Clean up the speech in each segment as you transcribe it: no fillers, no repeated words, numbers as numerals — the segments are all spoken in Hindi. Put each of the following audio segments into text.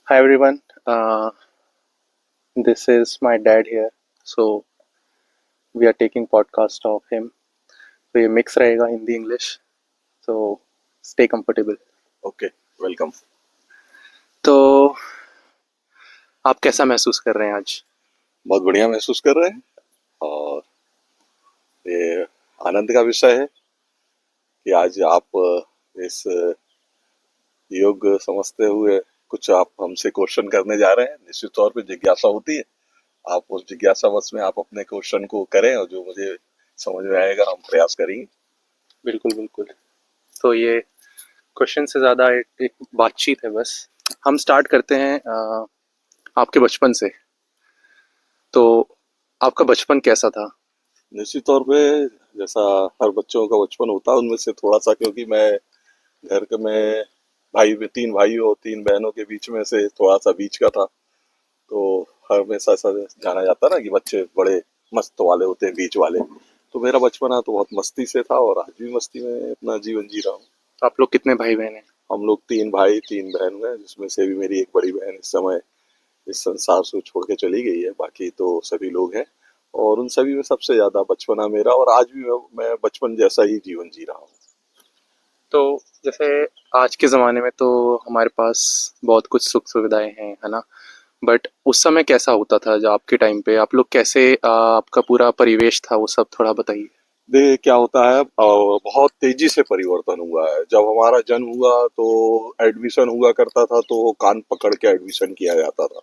Hi everyone. This is my dad here. So we are taking podcast of him. तो ये मिक्स रहेगा Hindi English. So stay comfortable. Okay, welcome. तो आप कैसा महसूस कर रहे हैं आज? बहुत बढ़िया महसूस कर रहे हैं और ये आनंद का विषय है कि आज आप इस योग समझते हुए कुछ आप हमसे क्वेश्चन करने जा रहे हैं। निश्चित तौर पे जिज्ञासा होती है। आप उस जिज्ञासावश में आप अपने क्वेश्चन को करें और जो मुझे समझ में आएगा हम प्रयास करेंगे। बिल्कुल बिल्कुल. तो ये क्वेश्चन से ज़्यादा एक बातचीत है बस. हम स्टार्ट करते हैं आपके बचपन से. तो आपका बचपन कैसा था? निश्चित तौर पे जैसा हर बच्चों का बचपन होता है उनमें से थोड़ा सा, क्योंकि मैं घर के में तीन भाइयों और तीन बहनों के बीच में से थोड़ा सा बीच का था। तो हमेशा ऐसा जाना जाता ना कि बच्चे बड़े मस्त वाले होते हैं, बीच वाले। तो मेरा बचपना तो बहुत मस्ती से था और आज भी मस्ती में अपना जीवन जी रहा हूँ। तो आप लोग कितने भाई बहन हैं? हम लोग तीन भाई तीन बहन हैं, जिसमें से भी मेरी एक बड़ी बहन इस समय इस संसार से छोड़ के चली गई है। बाकी तो सभी लोग हैं और उन सभी में सबसे ज्यादा बचपना मेरा, और आज भी मैं बचपन जैसा ही जीवन जी रहा हूँ। तो जैसे आज के ज़माने में तो हमारे पास बहुत कुछ सुख सुविधाएं हैं, है ना? बट उस समय कैसा होता था जब आपके टाइम पे आप लोग कैसे आपका पूरा परिवेश था वो सब थोड़ा बताइए. देखिए क्या होता है, बहुत तेजी से परिवर्तन हुआ है। जब हमारा जन्म हुआ तो एडमिशन हुआ करता था तो कान पकड़ के एडमिशन किया जाता था,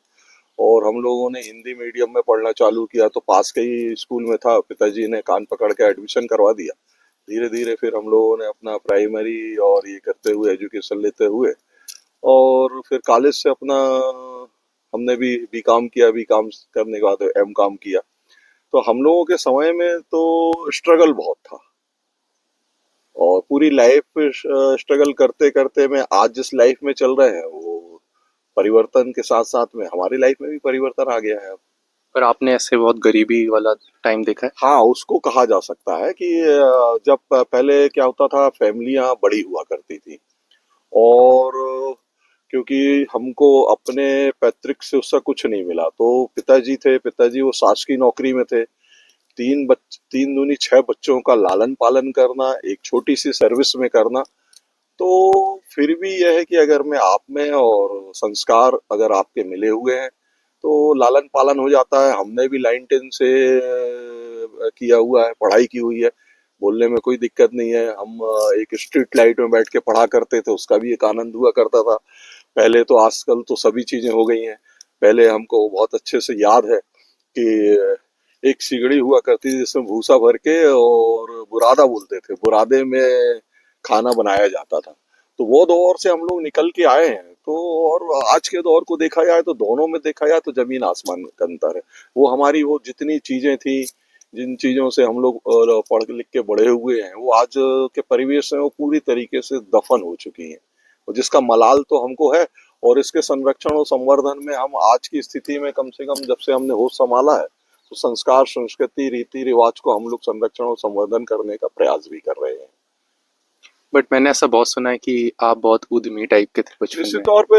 और हम लोगों ने हिंदी मीडियम में पढ़ना चालू किया तो पास के ही स्कूल में था, पिताजी ने कान पकड़ के एडमिशन करवा दिया। धीरे धीरे फिर हम लोगों ने अपना प्राइमरी और ये करते हुए एजुकेशन लेते हुए और फिर कॉलेज से अपना हमने भी बी काम किया। बी काम करने के बाद एम काम किया। तो हम लोगों के समय में तो स्ट्रगल बहुत था, और पूरी लाइफ स्ट्रगल करते करते में आज जिस लाइफ में चल रहे हैं वो परिवर्तन के साथ साथ में हमारी लाइफ में भी परिवर्तन आ गया है। पर आपने ऐसे बहुत गरीबी वाला टाइम देखा है? हाँ, उसको कहा जा सकता है कि जब पहले क्या होता था, फैमिलियां बड़ी हुआ करती थी, और क्योंकि हमको अपने पैतृक से उसका कुछ नहीं मिला, तो पिताजी थे, पिताजी वो शासकीय नौकरी में थे। तीन दूनी छह बच्चों का लालन पालन करना, एक छोटी सी सर्विस में करना। तो फिर भी यह है कि अगर मैं आप में और संस्कार अगर आपके मिले हुए हैं तो लालन पालन हो जाता है। हमने भी लाइन टेन से किया हुआ है, पढ़ाई की हुई है, बोलने में कोई दिक्कत नहीं है। हम एक स्ट्रीट लाइट में बैठ के पढ़ा करते थे, उसका भी एक आनंद हुआ करता था। पहले तो, आजकल तो सभी चीजें हो गई हैं। पहले हमको बहुत अच्छे से याद है कि एक सिगड़ी हुआ करती थी जिसमें भूसा भर के और बुरादा बोलते थे, बुरादे में खाना बनाया जाता था। तो वो दौर से हम लोग निकल के आए हैं। तो और आज के दौर को देखा जाए तो दोनों में देखा जाए तो जमीन आसमान का अंतर है। वो हमारी वो जितनी चीजें थी, जिन चीजों से हम लोग पढ़ लिख के बड़े हुए हैं, वो आज के परिवेश में वो पूरी तरीके से दफन हो चुकी हैं, और जिसका मलाल तो हमको है। और इसके संरक्षण और संवर्धन में हम आज की स्थिति में कम से कम जब से हमने होश संभाला है, तो संस्कार, संस्कृति, रीति रिवाज को हम लोग संरक्षण और संवर्धन करने का प्रयास भी कर रहे हैं। बट मैंने ऐसा बहुत सुना है कि आप बहुत उद्यमी टाइप के थे बचपन निश्चित में. तौर पे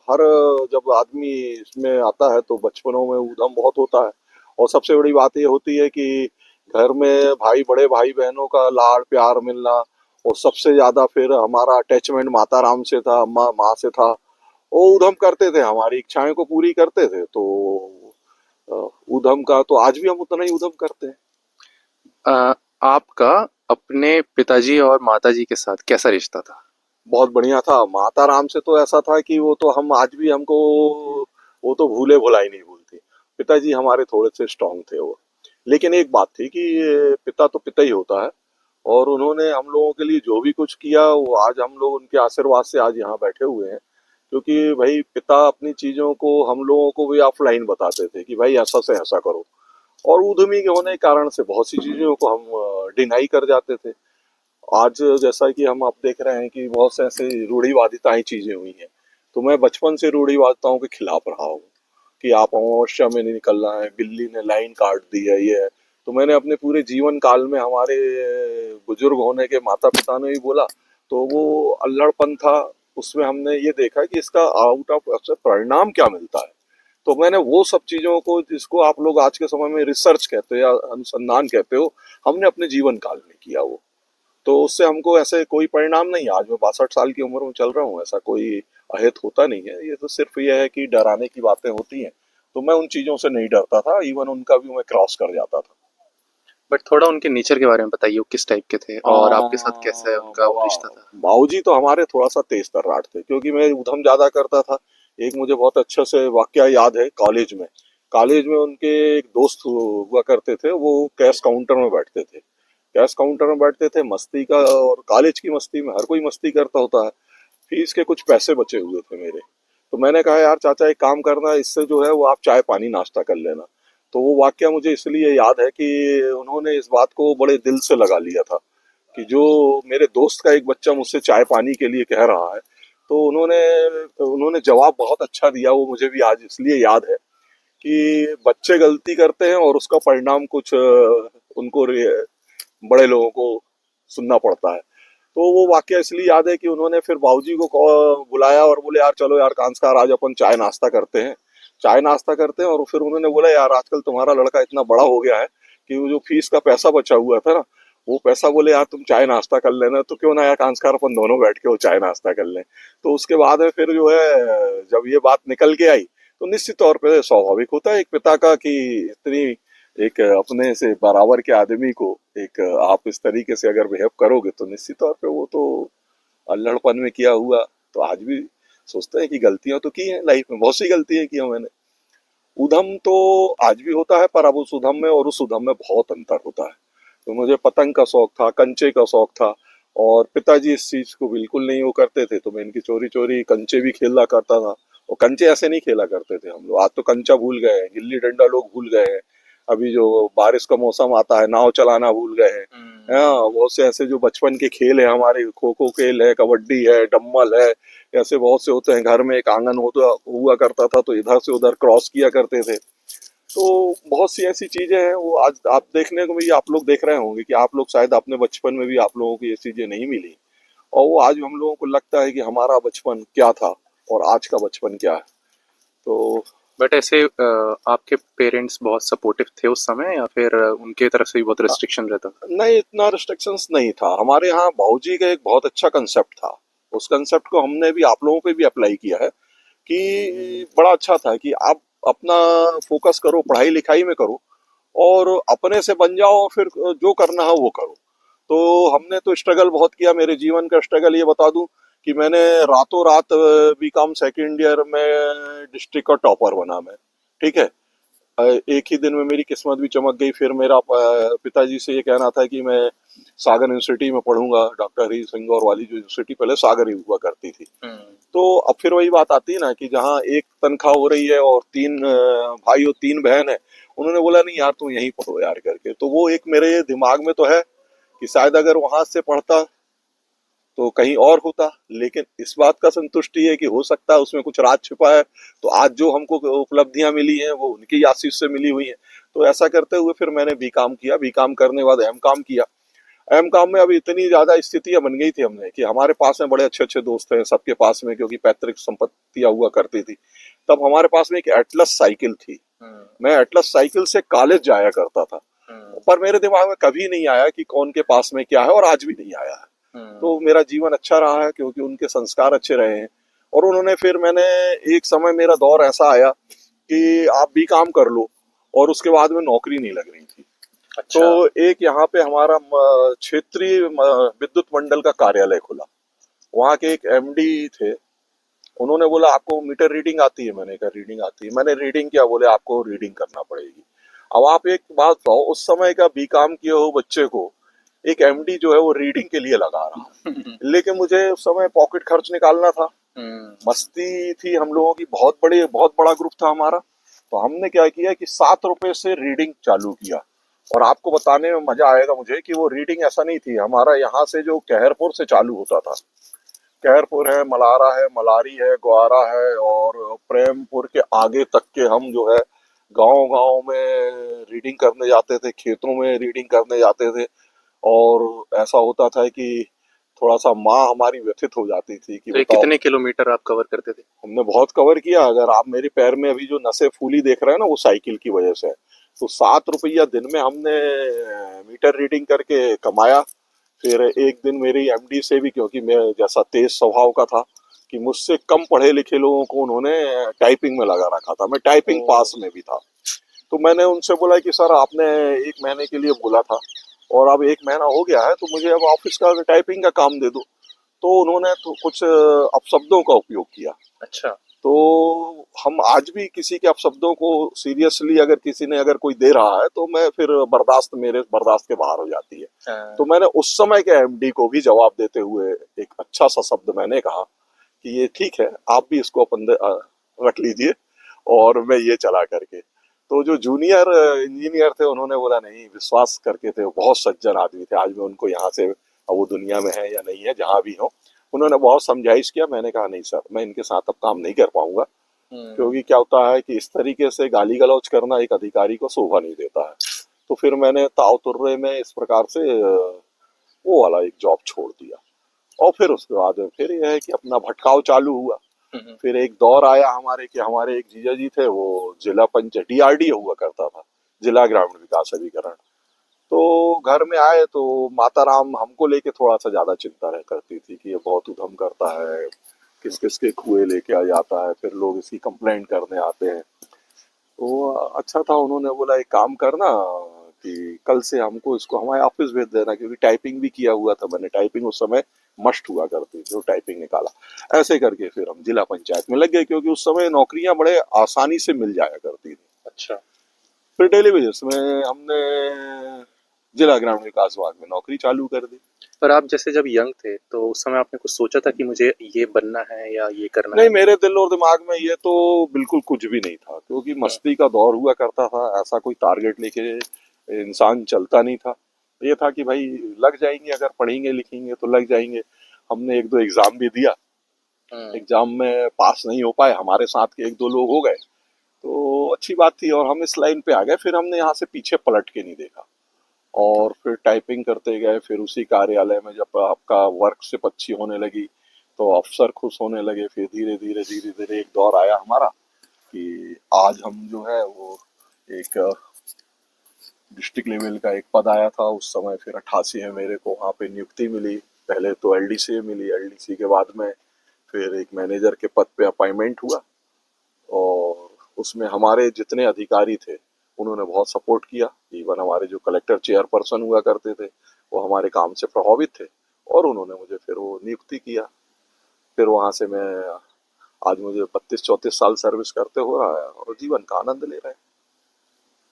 हर जब आदमी इसमें आता है तो बचपनों में उद्यम बहुत होता है। और सबसे बड़ी बात ये होती है कि घर में बड़े भाई बहनों का लाड़ प्यार मिलना, और सबसे ज्यादा फिर हमारा अटैचमेंट माता राम से था, अम्मा माँ से था। वो उद्यम करते थे, हमारी इच्छाएं को पूरी करते थे। तो उद्यम का तो आज भी हम उतना ही उद्यम करते हैं। अ, आपका अपने पिताजी और माताजी के साथ कैसा रिश्ता था? बहुत बढ़िया था। माता राम से तो ऐसा था कि वो तो हम आज भी हमको वो तो भूले भुलाई नहीं भूलती। पिताजी हमारे थोड़े से स्ट्रांग थे वो। लेकिन एक बात थी कि पिता तो पिता ही होता है, और उन्होंने हम लोगों के लिए जो भी कुछ किया वो आज हम लोग उनके आशीर्वाद से आज यहाँ बैठे हुए हैं। क्योंकि भाई पिता अपनी चीजों को हम लोगों को भी ऑफलाइन बताते थे कि भाई ऐसा से ऐसा करो, और उद्यमी के होने के कारण से बहुत सी चीजों को हम डिनाई कर जाते थे। आज जैसा कि हम आप देख रहे हैं कि बहुत से ऐसे रूढ़िवादिताएं चीजें हुई हैं। तो मैं बचपन से रूढ़िवादिताओं के खिलाफ रहा हूँ कि आप अमावस्या में नहीं निकलना है, बिल्ली ने लाइन काट दी है, ये है। तो मैंने अपने पूरे जीवन काल में, हमारे बुजुर्ग होने के माता पिता ने भी बोला, तो वो अल्हड़पन था। उसमें हमने ये देखा कि इसका आउट ऑफ परिणाम क्या मिलता है। तो मैंने वो सब चीजों को, जिसको आप लोग आज के समय में रिसर्च कहते हो या अनुसंधान कहते हो, हमने अपने जीवन काल में किया वो। तो उससे हमको ऐसे कोई परिणाम नहीं है। आज मैं 62 साल की उम्र में चल रहा हूँ, ऐसा कोई अहित होता नहीं है। ये तो सिर्फ ये है कि डराने की बातें होती हैं। तो मैं उन चीजों से नहीं डरता था, इवन उनका भी मैं क्रॉस कर जाता था। बट थोड़ा उनके नेचर के बारे में बताइए, वो किस टाइप के थे और आपके साथ कैसा है उनका वो बाबा, रिश्ता था? बाबूजी तो हमारे थोड़ा सा तेज तर्राट थे, क्योंकि मैं उधम ज्यादा करता था। एक मुझे बहुत अच्छे से वाकया याद है, कॉलेज में उनके एक दोस्त हुआ करते थे, वो कैश काउंटर में बैठते थे। कैश काउंटर में बैठते थे, मस्ती का, और कॉलेज की मस्ती में हर कोई मस्ती करता होता है। फीस के कुछ पैसे बचे हुए थे मेरे। तो मैंने कहा, यार चाचा एक काम करना, इससे जो है वो आप चाय पानी नाश्ता कर लेना। तो वो वाकया मुझे इसलिए याद है कि उन्होंने इस बात को बड़े दिल से लगा लिया था कि जो मेरे दोस्त का एक बच्चा मुझसे चाय पानी के लिए कह रहा है। तो उन्होंने जवाब बहुत अच्छा दिया। वो मुझे भी आज इसलिए याद है कि बच्चे गलती करते हैं और उसका परिणाम कुछ उनको बड़े लोगों को सुनना पड़ता है। तो वो वाकया इसलिए याद है कि उन्होंने फिर बाबूजी को बुलाया और बोले, यार चलो यार कांसकार, आज अपन चाय नाश्ता करते हैं। चाय नाश्ता करते हैं, और फिर उन्होंने बोला, यार आजकल तुम्हारा लड़का इतना बड़ा हो गया है कि वो जो फीस का पैसा बचा हुआ था ना, वो पैसा, बोले यार तुम चाय नाश्ता कर लेना, तो क्यों ना यार कांसकार अपन दोनों बैठ के वो चाय नाश्ता कर लें। तो उसके बाद में फिर जो है, जब ये बात निकल के आई, तो निश्चित तौर पे स्वाभाविक होता है एक पिता का कि इतनी एक अपने से बराबर के आदमी को एक आप इस तरीके से अगर बिहेव करोगे, तो निश्चित तौर पे वो तो अल्हड़पन में किया हुआ। तो आज भी सोचते हैं कि गलतियां तो की हैं लाइफ में, बहुत सी गलतियां की हैं मैंने। उधम तो आज भी होता है, पर अब उस उधम में और उस उधम में बहुत अंतर होता है। तो मुझे पतंग का शौक था, कंचे का शौक था, और पिताजी इस चीज को बिल्कुल नहीं वो करते थे, तो मैं इनकी चोरी चोरी कंचे भी खेला करता था। और कंचे ऐसे नहीं खेला करते थे हम लोग, आज तो कंचा भूल गए हैं, गिल्ली डंडा लोग भूल गए हैं। अभी जो बारिश का मौसम आता है, नाव चलाना भूल गए हैं। हाँ, बहुत से ऐसे जो बचपन के खेल है हमारे, खो खो खेल है, कबड्डी है, डम्बल है, ऐसे बहुत से होते हैं। घर में एक आंगन होता हुआ करता था, तो इधर से उधर क्रॉस किया करते थे। तो बहुत सी ऐसी चीजें हैं, वो आज आप देखने को भी, आप लोग देख रहे होंगे कि आप लोग शायद अपने बचपन में भी आप लोगों को ये चीजें नहीं मिली। और वो आज हम लोगों को लगता है कि हमारा बचपन क्या था और आज का बचपन क्या है। तो बट ऐसे आपके पेरेंट्स बहुत सपोर्टिव थे उस समय या फिर उनके तरफ से भी बहुत रिस्ट्रिक्शन रहता था? नहीं, इतना रिस्ट्रिक्शंस नहीं था हमारे यहाँ। बाबूजी का एक बहुत अच्छा कंसेप्ट था। उस कंसेप्ट को हमने भी आप लोगों पे भी अप्लाई किया है कि बड़ा अच्छा था कि आप अपना फोकस करो, पढ़ाई लिखाई में करो, और अपने से बन जाओ, और फिर जो करना है वो करो। तो हमने तो स्ट्रगल बहुत किया। मेरे जीवन का स्ट्रगल ये बता दूं कि मैंने रातों रात बीकॉम सेकेंड ईयर में डिस्ट्रिक्ट का टॉपर बना मैं। ठीक है। एक ही दिन में मेरी किस्मत भी चमक गई। फिर मेरा पिताजी से ये कहना था कि मैं सागर यूनिवर्सिटी में पढ़ूंगा, डॉक्टर हरी सिंह गौर वाली जो यूनिवर्सिटी पहले सागर ही हुआ करती थी। तो अब फिर वही बात आती है ना कि जहाँ एक तनख्वाह हो रही है और तीन भाई और तीन बहन है, उन्होंने बोला नहीं यार तुम यहीं पढ़ो यार करके। तो वो एक मेरे दिमाग में तो है कि शायद अगर वहां से पढ़ता तो कहीं और होता। लेकिन इस बात का संतुष्टि है कि हो सकता है उसमें कुछ राज छिपा है। तो आज जो हमको उपलब्धियां मिली हैं वो उनकी आशीष से मिली हुई हैं। तो ऐसा करते हुए फिर मैंने बीकॉम किया। बीकॉम करने के बाद एम कॉम किया। एम कॉम में अभी इतनी ज्यादा स्थितियां बन गई थी हमने कि हमारे पास में बड़े अच्छे अच्छे दोस्त हैं सबके पास में, क्योंकि पैतृक संपत्तियां हुआ करती थी। तब हमारे पास में एक एटलस साइकिल थी। मैं एटलस साइकिल से कॉलेज जाया करता था। पर मेरे दिमाग में कभी नहीं आया कि कौन के पास में क्या है, और आज भी नहीं आया है। तो मेरा जीवन अच्छा रहा है क्योंकि उनके संस्कार अच्छे रहे हैं। और उन्होंने फिर, मैंने एक समय मेरा दौर ऐसा आया कि आप भी काम कर लो, और उसके बाद में नौकरी नहीं लग रही थी। तो अच्छा। एक यहाँ पे हमारा क्षेत्रीय विद्युत मंडल का कार्यालय खुला। वहाँ के एक एमडी थे। उन्होंने बोला आपको मीटर रीडिंग आती है? मैंने कहा रीडिंग आती है। मैंने रीडिंग किया। बोले आपको रीडिंग करना पड़ेगी। अब आप एक बात बताओ, उस समय का बी काम किए हो बच्चे को एक एमडी जो है वो रीडिंग के लिए लगा रहा है। लेकिन मुझे उस समय पॉकेट खर्च निकालना था। मस्ती थी हम लोगों की, बहुत बड़ा ग्रुप था हमारा। तो हमने क्या किया कि 7 रुपए से रीडिंग चालू किया। और आपको बताने में मजा आएगा मुझे कि वो रीडिंग ऐसा नहीं थी। हमारा यहाँ से जो कहरपुर से चालू होता था, कहरपुर है, मलारा है, मलारी है, ग्वारा है, और प्रेमपुर के आगे तक के हम जो है गांव गांव में रीडिंग करने जाते थे, खेतों में रीडिंग करने जाते थे। और ऐसा होता था कि थोड़ा सा माँ हमारी व्यथित हो जाती थी कि तो ये बताओ। कितने किलोमीटर आप कवर करते थे? हमने बहुत कवर किया। अगर आप मेरे पैर में अभी जो नसें फूली देख रहे हैं ना, वो साइकिल की वजह से है। तो 7 रुपया दिन में हमने मीटर रीडिंग करके कमाया। फिर एक दिन मेरी एमडी से भी, क्योंकि मैं जैसा तेज स्वभाव का था कि मुझसे कम पढ़े लिखे लोगों को उन्होंने टाइपिंग में लगा रखा था, मैं ओ। टाइपिंग पास में भी था। तो मैंने उनसे बोला कि सर आपने 1 महीने के लिए बोला था और अब 1 महीना हो गया है, तो मुझे अब ऑफिस का टाइपिंग का काम दे दो। तो उन्होंने तो कुछ अपशब्दों का उपयोग किया। अच्छा। तो हम आज भी किसी के अपशब्दों को सीरियसली, अगर किसी ने अगर कोई दे रहा है तो मैं फिर बर्दाश्त, मेरे बर्दाश्त के बाहर हो जाती है। तो हाँ। मैंने उस समय के एमडी को भी जवाब देते हुए एक अच्छा सा शब्द मैंने कहा कि ये ठीक है, आप भी इसको रख लीजिए और मैं ये चला करके। तो जो जूनियर इंजीनियर थे उन्होंने बोला नहीं, विश्वास करके थे, वो बहुत सज्जन आदमी थे। आज मैं उनको यहाँ से, अब वो दुनिया में है या नहीं है, जहाँ भी हो, उन्होंने बहुत समझाइश किया। मैंने कहा नहीं सर, मैं इनके साथ अब काम नहीं कर पाऊंगा, हम्म। क्योंकि क्या होता है कि इस तरीके से गाली गलौज करना एक अधिकारी को शोभा नहीं देता है। तो फिर मैंने ताव तुर्रे में इस प्रकार से वो वाला एक जॉब छोड़ दिया। और फिर उसके बाद में फिर यह है कि अपना भटकाव चालू हुआ। हम्म। फिर एक दौर आया हमारे कि हमारे एक जीजा जी थे, वो जिला पंचायत डीआरडी हुआ करता था, जिला ग्रामीण विकास अभिकरण। तो घर में आए तो माता राम हमको लेके थोड़ा सा ज्यादा चिंता रह करती थी कि ये बहुत उधम करता है, किस किस के कुएं लेके आ जाता है, फिर लोग इसकी कंप्लेंट करने आते हैं। तो अच्छा था, उन्होंने बोला एक काम करना कि कल से हमको इसको हमारे ऑफिस भेज देना, क्योंकि टाइपिंग भी किया हुआ था मैंने। टाइपिंग उस समय मस्ट हुआ करती थी, तो टाइपिंग निकाला। ऐसे करके फिर हम जिला पंचायत में लग गए, क्योंकि उस समय नौकरियां बड़े आसानी से मिल जाया करती थी। अच्छा। फिर डेली बेसिस में हमने जिला ग्रामीण विकास विभाग में नौकरी चालू कर दी। पर आप जैसे जब यंग थे तो उस समय आपने कुछ सोचा था कि मुझे ये बनना है या ये करना नहीं, है? मेरे दिल और दिमाग में ये तो बिल्कुल कुछ भी नहीं था, क्योंकि हम्म। मस्ती का दौर हुआ करता था। ऐसा कोई टारगेट लेके इंसान चलता नहीं था। ये था कि भाई लग जाएंगे, अगर पढ़ेंगे लिखेंगे तो लग जाएंगे। हमने एक दो एग्जाम भी दिया। हम्म। एग्जाम में पास नहीं हो पाए, हमारे साथ के एक दो लोग हो गए, तो अच्छी बात थी और हम इस लाइन पे आ गए। फिर हमने यहाँ से पीछे पलट के नहीं देखा और फिर टाइपिंग करते गए। फिर उसी कार्यालय में जब आपका वर्क शिप अच्छी होने लगी तो अफसर खुश होने लगे। फिर धीरे धीरे धीरे धीरे एक दौर आया हमारा कि आज हम जो है वो एक डिस्ट्रिक्ट लेवल का एक पद आया था उस समय। फिर 88 में मेरे को वहाँ पे नियुक्ति मिली। पहले तो एलडीसी मिली, एलडीसी के बाद में फिर एक मैनेजर के पद पे अपॉइंटमेंट हुआ। और उसमें हमारे जितने अधिकारी थे उन्होंने बहुत सपोर्ट किया। इवन हमारे जो कलेक्टर चेयरपर्सन हुआ करते थे वो हमारे काम से प्रभावित थे और उन्होंने मुझे फिर वो नियुक्ति किया। फिर वहां से मैं, आज मुझे 32-34 साल सर्विस करते हो रहा है और जीवन का आनंद ले रहे हैं।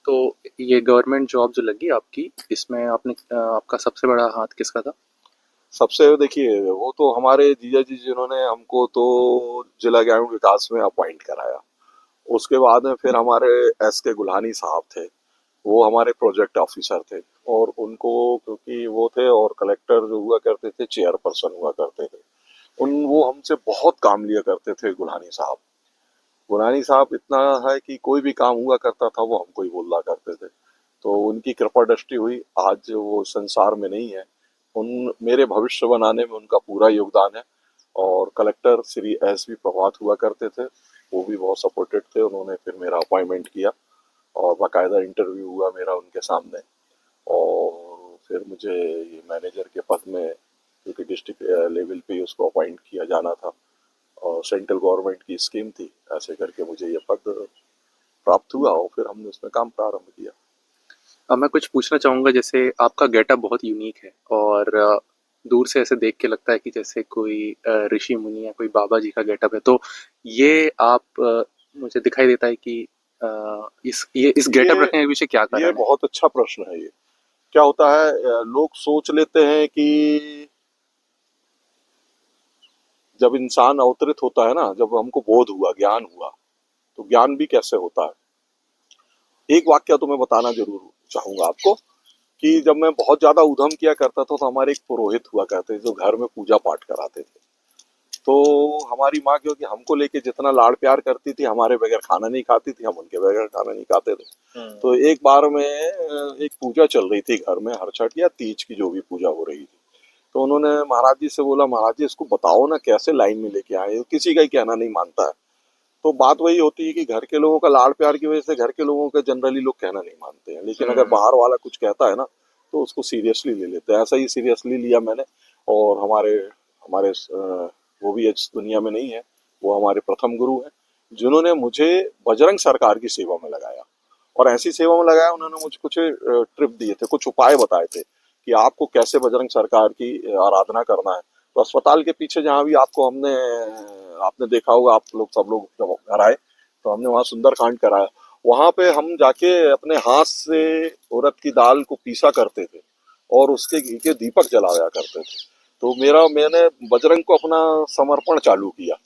तो ये गवर्नमेंट जॉब जो लगी आपकी, इसमें आपने आपका सबसे बड़ा हाथ किसका था? सबसे देखिए, वो तो हमारे जीजा जी जिन्होंने हमको तो जिला ग्रामीण विकास में अपॉइंट कराया। उसके बाद में फिर हमारे एस के गुल्हानी साहब थे, वो हमारे प्रोजेक्ट ऑफिसर थे। और उनको, क्योंकि वो थे और कलेक्टर जो हुआ करते थे चेयरपर्सन हुआ करते थे, उन वो हमसे बहुत काम लिया करते थे गुल्हानी साहब। गुल्हानी साहब इतना है कि कोई भी काम हुआ करता था वो हमको ही बोला करते थे। तो उनकी कृपा दृष्टि हुई, आज वो संसार में नहीं है। उन मेरे भविष्य बनाने में उनका पूरा योगदान है। और कलेक्टर श्री एस भी प्रभात हुआ करते थे, वो भी बहुत सपोर्टेड थे। उन्होंने फिर मेरा अपॉइंटमेंट किया और बाकायदा इंटरव्यू हुआ मेरा उनके सामने। और फिर मुझे ये मैनेजर के पद में, क्योंकि डिस्ट्रिक्ट लेवल पे उसको अपॉइंट किया जाना था और सेंट्रल गवर्नमेंट की स्कीम थी, ऐसे करके मुझे ये पद प्राप्त हुआ और फिर हमने उसमें काम प्रारंभ किया। अब मैं कुछ पूछना चाहूँगा, जैसे आपका गेटअप बहुत यूनिक है और दूर से ऐसे देख के लगता है कि जैसे कोई ऋषि मुनि या कोई बाबा जी का गेटअप है। तो ये आप मुझे दिखाई देता है कि इस गेटअप ये रखने के पीछे क्या ये कारण है? बहुत अच्छा प्रश्न है। ये क्या होता है, लोग सोच लेते हैं कि जब इंसान अवतरित होता है ना, जब हमको बोध हुआ, ज्ञान हुआ, तो ज्ञान भी कैसे होता है। एक वाक्य तो मैं बताना जरूर चाहूंगा आपको कि जब मैं बहुत ज्यादा उधम किया करता था तो हमारे एक पुरोहित हुआ करते थे जो घर में पूजा पाठ कराते थे। तो हमारी माँ, क्योंकि हमको लेके जितना लाड़ प्यार करती थी, हमारे बगैर खाना नहीं खाती थी, हम उनके बगैर खाना नहीं खाते थे। हम्म। तो एक बार में एक पूजा चल रही थी घर में, हर छठ या तीज की जो भी पूजा हो रही थी। तो उन्होंने महाराज जी से बोला, महाराज जी इसको बताओ ना कैसे लाइन में लेके आए, ये किसी का ही कहना नहीं मानता है। तो बात वही होती है कि घर के लोगों का लाड़ प्यार की वजह से घर के लोगों का जनरली लोग कहना नहीं मानते हैं, लेकिन अगर हम्म। बाहर वाला कुछ कहता है ना तो उसको सीरियसली ले लेते हैं। ऐसा ही सीरियसली लिया मैंने। और हमारे हमारे वो भी इस दुनिया में नहीं है, वो हमारे प्रथम गुरु हैं जिन्होंने मुझे बजरंग सरकार की सेवा में लगाया। और ऐसी सेवा में लगाया, उन्होंने मुझे कुछ ट्रिप दिए थे, कुछ उपाय बताए थे कि आपको कैसे बजरंग सरकार की आराधना करना है। तो अस्पताल के पीछे जहाँ भी आपको हमने आपने देखा होगा, आप लोग सब लोग जब घर आए तो हमने वहाँ सुंदरकांड कराया। वहां पे हम जाके अपने हाथ से उड़द की दाल को पीसा करते थे और उसके घी के दीपक जलाया करते थे। तो मैंने बजरंग को अपना समर्पण चालू किया।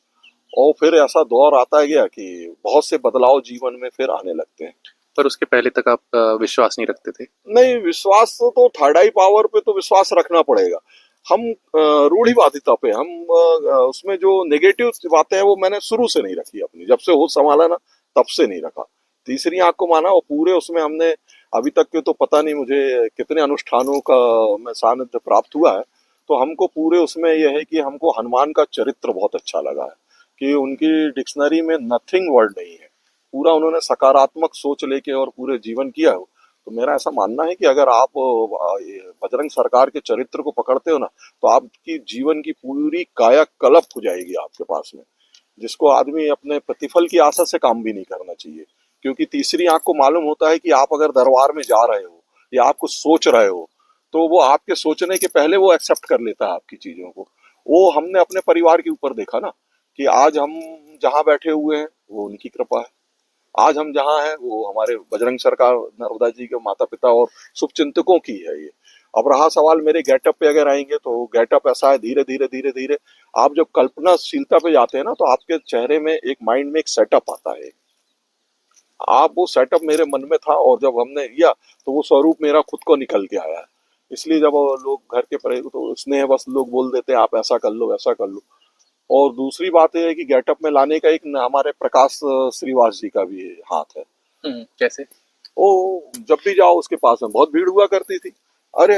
और फिर ऐसा दौर आता गया कि बहुत से बदलाव जीवन में फिर आने लगते हैं। पर उसके पहले तक आप विश्वास नहीं रखते थे? नहीं, विश्वास तो थर्ड आई पावर पे तो विश्वास रखना पड़ेगा। हम रूढ़िवादिता पे हम उसमें जो नेगेटिव बातें हैं वो मैंने शुरू से नहीं रखी अपनी, जब से होश संभाला ना तब से नहीं रखा। तीसरी आंख को माना और पूरे उसमें हमने अभी तक के तो पता नहीं मुझे कितने अनुष्ठानों का मैं सानिध्य प्राप्त हुआ है। तो हमको पूरे उसमें यह है कि हमको हनुमान का चरित्र बहुत अच्छा लगा है कि उनकी डिक्शनरी में नथिंग वर्ड नहीं है। पूरा उन्होंने सकारात्मक सोच लेके और पूरे जीवन किया है। तो मेरा ऐसा मानना है कि अगर आप ये बजरंग सरकार के चरित्र को पकड़ते हो ना तो आपकी जीवन की पूरी कायाकल्प हो जाएगी आपके पास में, जिसको आदमी अपने प्रतिफल की आशा से काम भी नहीं करना चाहिए। क्योंकि तीसरी आंख को मालूम होता है कि आप अगर दरबार में जा रहे हो या आप कुछ सोच रहे हो तो वो आपके सोचने के पहले वो एक्सेप्ट कर लेता है आपकी चीजों को। वो हमने अपने परिवार के ऊपर देखा ना कि आज हम जहाँ बैठे हुए हैं वो उनकी कृपा है। आज हम जहाँ हैं वो हमारे बजरंग सरकार नर्मदा जी के माता पिता और शुभचिंतकों की है ये। अब रहा सवाल मेरे गेटअप पे अगर आएंगे तो गेटअप ऐसा है, धीरे धीरे धीरे धीरे आप जब कल्पनाशीलता पे जाते हैं ना तो आपके चेहरे में एक माइंड में एक सेटअप आता है। आप वो सेटअप मेरे मन में था और जब हमने किया तो वो स्वरूप मेरा खुद को निकल के आया है। इसलिए जब लोग घर के परे तो स्नेह बस लोग बोल देते हैं आप ऐसा कर लो वैसा कर लो। और दूसरी बात यह है कि गेटअप में लाने का एक हमारे प्रकाश श्रीवास जी का भी हाथ है। कैसे? ओ, जब भी जाओ उसके पास में बहुत भीड़ हुआ करती थी। अरे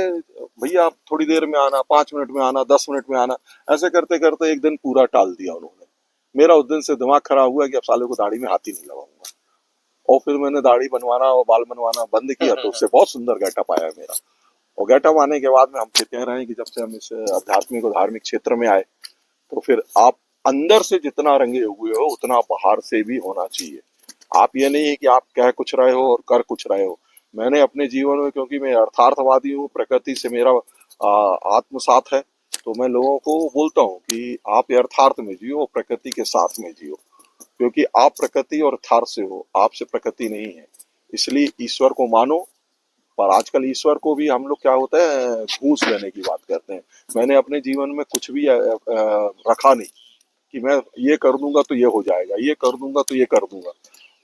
भैया आप थोड़ी देर में आना, 5 मिनट में आना, 10 मिनट में आना। ऐसे करते करते एक दिन पूरा टाल दिया उन्होंने। मेरा उस दिन से दिमाग खराब हुआ कि अब साले को दाढ़ी में हाथ ही नहीं लगाऊंगा। और फिर मैंने दाढ़ी बनवाना और बाल बनवाना बंद किया तो उससे बहुत सुंदर गेटअप आया मेरा। और गेटअप आने के बाद में हम फिर कह रहे हैं कि जब से हम इस आध्यात्मिक और धार्मिक क्षेत्र में आए तो फिर आप अंदर से जितना रंगे हुए हो उतना बाहर से भी होना चाहिए। आप ये नहीं है कि आप कह कुछ रहे हो और कर कुछ रहे हो। मैंने अपने जीवन में, क्योंकि मैं अर्थार्थवादी हूँ, प्रकृति से मेरा आत्मसात है, तो मैं लोगों को बोलता हूँ कि आप यथार्थ में जियो और प्रकृति के साथ में जियो। क्योंकि आप प्रकृति और यथार्थ से हो, आपसे प्रकृति नहीं है। इसलिए ईश्वर को मानो। पर आजकल ईश्वर को भी हम लोग क्या होता है घूस लेने की बात करते हैं। मैंने अपने जीवन में कुछ भी रखा नहीं कि मैं ये कर दूंगा तो ये हो जाएगा, ये कर दूंगा तो ये कर दूंगा।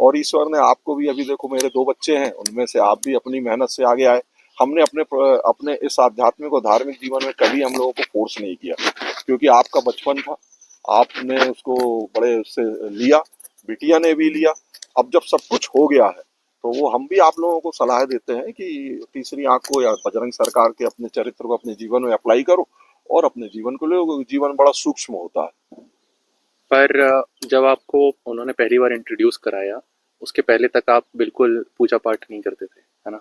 और ईश्वर ने आपको भी, अभी देखो मेरे 2 बच्चे हैं उनमें से आप भी अपनी मेहनत से आगे आए। हमने अपने अपने इस आध्यात्मिक और धार्मिक जीवन में कभी हम लोगों को फोर्स नहीं किया, क्योंकि आपका बचपन था, आपने उसको बड़े उससे लिया, बिटिया ने भी लिया। अब जब सब कुछ हो गया है तो वो हम भी आप लोगों को सलाह देते हैं कि तीसरी आंख को या बजरंग सरकार के अपने चरित्र को अपने जीवन में अप्लाई करो और अपने जीवन को लो। जीवन बड़ा सूक्ष्म होता है। पर जब आपको उन्होंने पहली बार इंट्रोड्यूस कराया, उसके पहले तक आप बिल्कुल पूजा पाठ नहीं करते थे, है ना?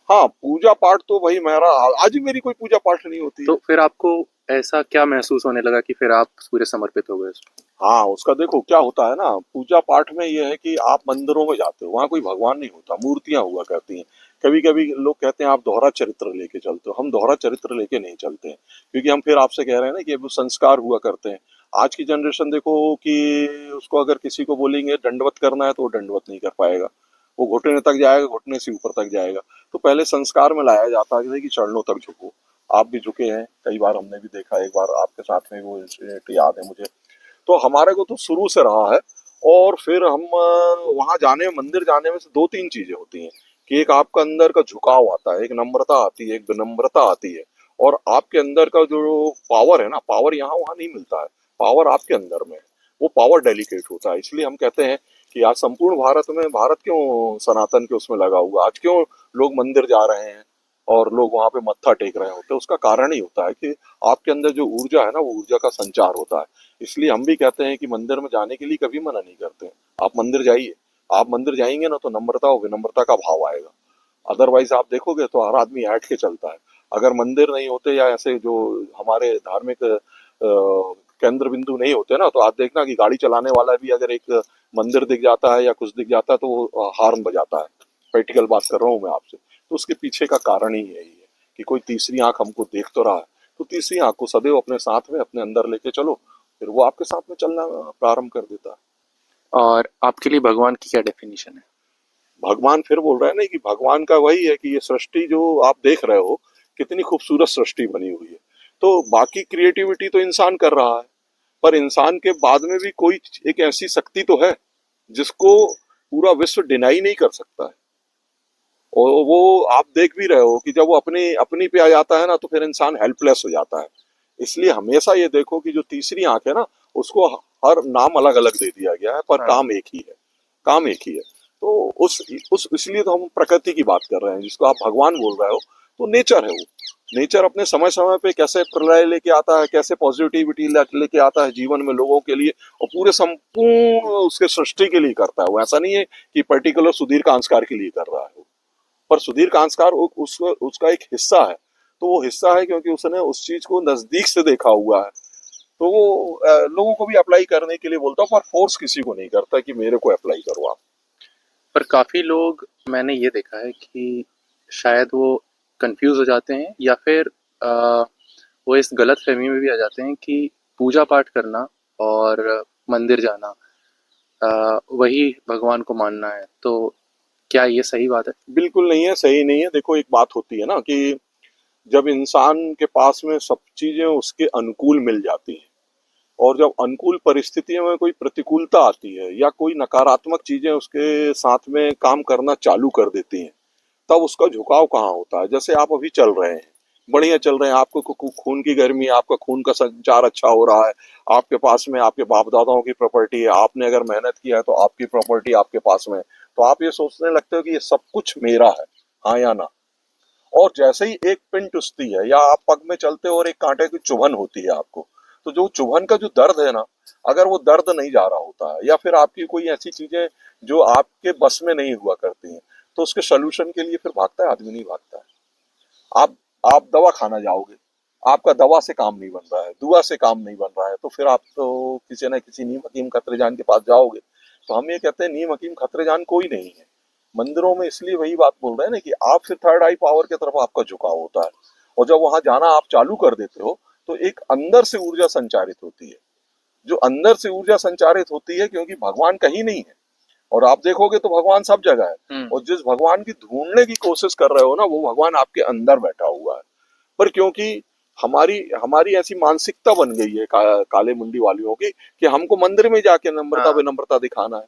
हाँ, पूजा पाठ तो भाई मेरा आज भी मेरी कोई पूजा पाठ नहीं होती तो है। फिर आपको ऐसा क्या महसूस होने लगा कि फिर आप पूरे समर्पित हो गए उसमें? हाँ, उसका देखो क्या होता है ना, पूजा पाठ में ये है कि आप मंदिरों में जाते हो, वहाँ कोई भगवान नहीं होता, मूर्तियाँ हुआ करती हैं। कभी-कभी लोग कहते हैं आप दोहरा चरित्र लेके चलते हो, हम दोहरा चरित्र लेके नहीं चलते हैं। क्योंकि हम फिर आपसे कह रहे हैं ना कि वो संस्कार हुआ करते हैं। आज की जनरेशन देखो कि उसको अगर किसी को बोलेंगे दंडवत करना है तो वो दंडवत नहीं कर पाएगा। वो घुटने तक जाएगा, घुटने से ऊपर तक जाएगा। तो पहले संस्कार में लाया जाता है कि चरणों तक झुको। आप भी झुके हैं, कई बार हमने भी देखा, एक बार आपके साथ में वो इंसिडेंट याद है मुझे। तो हमारे को तो शुरू से रहा है। और फिर हम वहां जाने, मंदिर जाने में से 2-3 चीजें होती हैं कि एक आपका अंदर का झुकाव आता है, एक नम्रता आती है, एक विनम्रता आती है। और आपके अंदर का जो पावर है ना, पावर यहाँ वहां नहीं मिलता है, पावर आपके अंदर में है। वो पावर डेलिकेट होता है। इसलिए हम कहते हैं कि आज संपूर्ण भारत में, भारत क्यों सनातन के उसमें लगा हुआ, आज क्यों लोग मंदिर जा रहे हैं और लोग वहां पे मत्था टेक रहे होते हैं, उसका कारण ही होता है कि आपके अंदर जो ऊर्जा है ना, वो ऊर्जा का संचार होता है। इसलिए हम भी कहते हैं कि मंदिर में जाने के लिए कभी मना नहीं करते हैं। आप मंदिर जाइए, आप मंदिर जाएंगे ना तो नम्रता और विनम्रता का भाव आएगा। अदरवाइज आप देखोगे तो हर आदमी ऐंठ के चलता है। अगर मंदिर नहीं होते या ऐसे जो हमारे धार्मिक केंद्र बिंदु नहीं होते ना, तो आप देखना कि गाड़ी चलाने वाला भी अगर एक मंदिर दिख जाता है या कुछ दिख जाता है तो वो हॉर्न बजाता है। प्रैक्टिकल बात कर रहा हूँ मैं आपसे। तो उसके पीछे का कारण ही यही है कि कोई तीसरी आंख हमको देख तो रहा है, तो तीसरी आंख को सदैव अपने साथ में अपने अंदर लेके चलो, फिर वो आपके साथ में चलना प्रारंभ कर देता है। और आपके लिए भगवान की क्या डेफिनेशन है? भगवान फिर बोल रहे हैं ना कि भगवान का वही है कि ये सृष्टि जो आप देख रहे हो, कितनी खूबसूरत सृष्टि बनी हुई है। तो बाकी क्रिएटिविटी तो इंसान कर रहा है, पर इंसान के बाद में भी कोई एक ऐसी शक्ति तो है जिसको पूरा विश्व डिनाई नहीं कर सकता है। और वो आप देख भी रहे हो कि जब वो अपनी अपनी पे आ जाता है ना, तो फिर इंसान हेल्पलेस हो जाता है। इसलिए हमेशा ये देखो कि जो तीसरी आंख है ना, उसको हर नाम अलग अलग दे दिया गया है, पर हाँ। काम एक ही है। काम एक ही है। तो उस इसलिए तो हम प्रकृति की बात कर रहे हैं, जिसको आप भगवान बोल रहे हो। तो नेचर है वो। नेचर अपने समय समय पे कैसे प्रलय लेके आता है, कैसे पॉजिटिविटी लेके आता है जीवन में लोगों के लिए, और पूरे संपूर्ण उसके सृष्टि के लिए करता है। वो ऐसा नहीं है कि पर्टिकुलर सुधीर कांस्कार के लिए कर रहा है वो। पर सुधीर कांस्कार उसका एक हिस्सा है। तो वो हिस्सा है क्योंकि उसने उस चीज को नजदीक से देखा हुआ है। तो वो लोगों को भी अप्लाई करने के लिए बोलता हूँ, पर फोर्स किसी को नहीं करता कि मेरे को अप्लाई करो आप। पर काफ़ी लोग, मैंने ये देखा है कि शायद वो कंफ्यूज हो जाते हैं या फिर अ, वो इस गलत फहमी में भी आ जाते हैं कि पूजा पाठ करना और मंदिर जाना वही भगवान को मानना है। तो क्या ये सही बात है? बिल्कुल नहीं है, सही नहीं है। देखो, एक बात होती है ना कि जब इंसान के पास में सब चीजें उसके अनुकूल मिल जाती हैं, और जब अनुकूल परिस्थितियों में कोई प्रतिकूलता आती है या कोई नकारात्मक चीजें उसके साथ में काम करना चालू कर देती हैं, तब उसका झुकाव कहाँ होता है। जैसे आप अभी चल रहे हैं, बढ़िया चल रहे हैं, आपको खून की गर्मी है, आपका खून का संचार अच्छा हो रहा है, आपके पास में आपके बाप दादाओं की प्रॉपर्टी है, आपने अगर मेहनत किया है तो आपकी प्रॉपर्टी आपके पास में है। तो आप ये सोचने लगते हो कि ये सब कुछ मेरा है, हाँ या ना। और जैसे ही एक पिन टूटती है या आप पग में चलते हो और एक कांटे की चुभन होती है आपको, तो जो चुभन का जो दर्द है ना, अगर वो दर्द नहीं जा रहा होता है या फिर आपकी कोई ऐसी चीजें जो आपके बस में नहीं हुआ करती हैं, तो उसके सोल्यूशन के लिए फिर भागता है आदमी, नहीं भागता है। आप आप दवा खाना जाओगे, आपका दवा से काम नहीं बन रहा है, दुआ से काम नहीं बन रहा है, तो फिर आप तो किसी न किसी नीम हकीम खतरे जान के पास जाओगे। तो हम ये कहते हैं, नीम हकीम खतरे जान कोई नहीं है मंदिरों में। इसलिए वही बात बोल रहे हैं ना कि आप फिर थर्ड आई पावर की तरफ आपका झुकाव होता है। और जब वहां जाना आप चालू कर देते हो, तो एक अंदर से ऊर्जा संचारित होती है। जो अंदर से ऊर्जा संचारित होती है, क्योंकि भगवान कहीं नहीं है, और आप देखोगे तो भगवान सब जगह है। हम्म। और जिस भगवान की ढूंढने की कोशिश कर रहे हो ना, वो भगवान आपके अंदर बैठा हुआ है। पर क्योंकि हमारी हमारी ऐसी मानसिकता बन गई है काले मुंडी वालियों की, कि हमको मंदिर में जाके नम्रता हाँ। विनम्रता दिखाना है।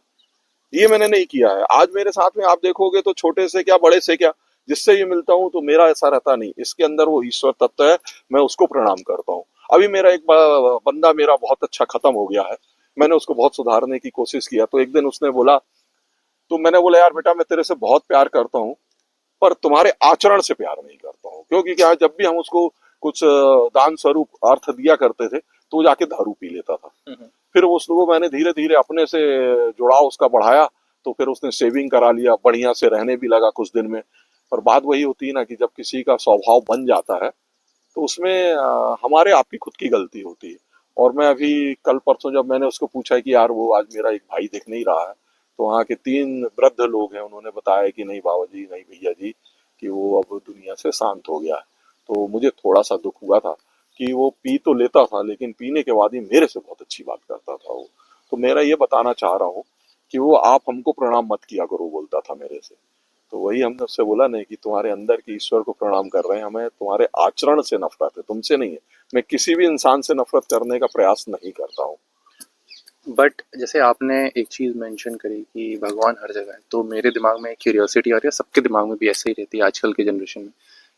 ये मैंने नहीं किया है। आज मेरे साथ में आप देखोगे तो छोटे से क्या बड़े से क्या, जिससे ये मिलता हूँ तो मेरा ऐसा रहता नहीं, इसके अंदर वो ईश्वर तत्व है, मैं उसको प्रणाम करता हूँ। अभी मेरा एक बंदा मेरा बहुत अच्छा खत्म हो गया है, मैंने उसको बहुत सुधारने की कोशिश किया। तो एक दिन उसने बोला, तो मैंने बोला, यार बेटा, मैं तेरे से बहुत प्यार करता हूँ, पर तुम्हारे आचरण से प्यार नहीं करता हूँ। क्योंकि क्या है, जब भी हम उसको कुछ दान स्वरूप अर्थ दिया करते थे, तो वो जाके दारू पी लेता था। हम्म। फिर उसको मैंने धीरे धीरे अपने से जुड़ाव उसका बढ़ाया। तो फिर उसने सेविंग करा लिया, बढ़िया से रहने भी लगा कुछ दिन में। पर बात वही होती है ना कि जब किसी का स्वभाव बन जाता है, तो उसमें हमारे आपकी खुद की गलती होती है। और मैं अभी कल परसों जब मैंने उसको पूछा कि यार, वो आज मेरा एक भाई दिख नहीं रहा है, तो वहाँ के 3 वृद्ध लोग हैं, उन्होंने बताया कि नहीं बाबा जी, नहीं भैया जी, कि वो अब दुनिया से शांत हो गया है। तो मुझे थोड़ा सा दुख हुआ था कि वो पी तो लेता था, लेकिन पीने के बाद ही मेरे से बहुत अच्छी बात करता था वो। तो मेरा ये बताना चाह रहा हूँ कि वो आप हमको प्रणाम मत किया करो बोलता था मेरे से। तो वही हमने उससे बोला, नहीं, कि तुम्हारे अंदर के ईश्वर को प्रणाम कर रहे हैं, हमें तुम्हारे आचरण से नफरत है, तुमसे नहीं है। मैं किसी भी इंसान से नफरत करने का प्रयास नहीं करता हूँ। बट जैसे आपने एक चीज़ मेंशन करी कि भगवान हर जगह है, तो मेरे दिमाग में एक क्यूरियोसिटी आ रही है, सबके दिमाग में भी ऐसे ही रहती है आजकल के जनरेशन में,